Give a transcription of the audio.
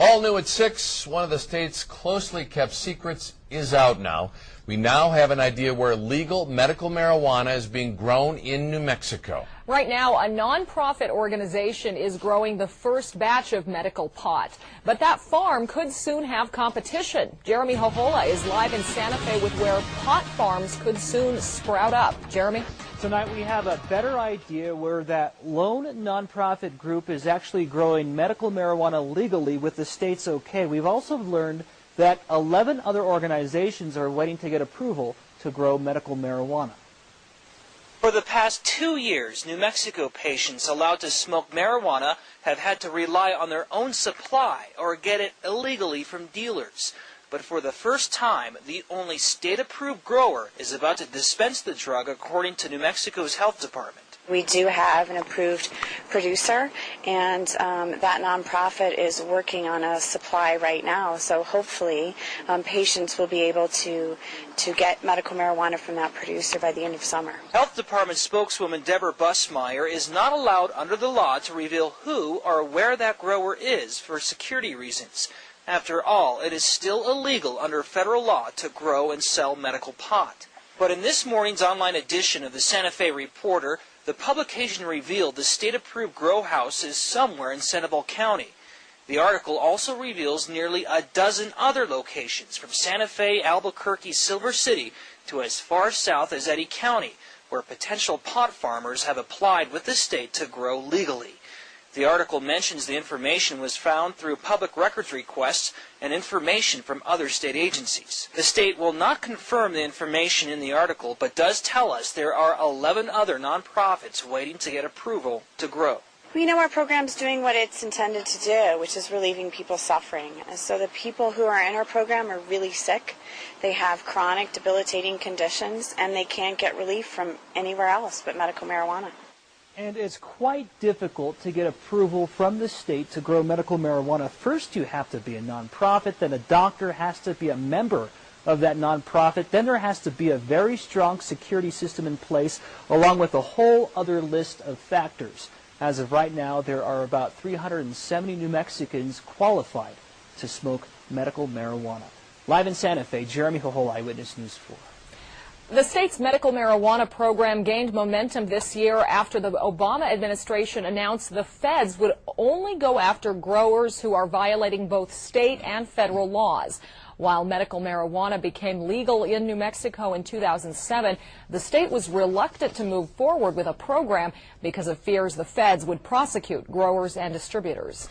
All new at 6, one of the state's closely kept secrets is out now. We now have an idea where legal medical marijuana is being grown in New Mexico. Right now, a nonprofit organization is growing the first batch of medical pot. But that farm could soon have competition. Jeremy Hohola is live in Santa Fe with where pot farms could soon sprout up. Jeremy? Tonight we have a better idea where that lone nonprofit group is actually growing medical marijuana legally with the state's okay. We've also learned that 11 other organizations are waiting to get approval to grow medical marijuana. For the past 2 years, New Mexico patients allowed to smoke marijuana have had to rely on their own supply or get it illegally from dealers. But for the first time, the only state-approved grower is about to dispense the drug according to New Mexico's health department. We do have an approved producer, and that nonprofit is working on a supply right now. So hopefully patients will be able to get medical marijuana from that producer by the end of summer. Health Department spokeswoman Deborah Busmeyer is not allowed under the law to reveal who or where that grower is for security reasons. After all, it is still illegal under federal law to grow and sell medical pot. But in this morning's online edition of the Santa Fe Reporter, the publication revealed the state-approved grow house is somewhere in Sandoval County. The article also reveals nearly a dozen other locations from Santa Fe, Albuquerque, Silver City to as far south as Eddy County, where potential pot farmers have applied with the state to grow legally. The article mentions the information was found through public records requests and information from other state agencies. The state will not confirm the information in the article, but does tell us there are 11 other nonprofits waiting to get approval to grow. We know our program's doing what it's intended to do, which is relieving people's suffering. So the people who are in our program are really sick. They have chronic, debilitating conditions, and they can't get relief from anywhere else but medical marijuana. And it's quite difficult to get approval from the state to grow medical marijuana. First, you have to be a nonprofit, then a doctor has to be a member of that nonprofit, then there has to be a very strong security system in place, along with a whole other list of factors. As of right now, there are about 370 New Mexicans qualified to smoke medical marijuana. Live in Santa Fe, Jeremy Hohola, Eyewitness News 4. The state's medical marijuana program gained momentum this year after the Obama administration announced the feds would only go after growers who are violating both state and federal laws. While medical marijuana became legal in New Mexico in 2007, the state was reluctant to move forward with a program because of fears the feds would prosecute growers and distributors.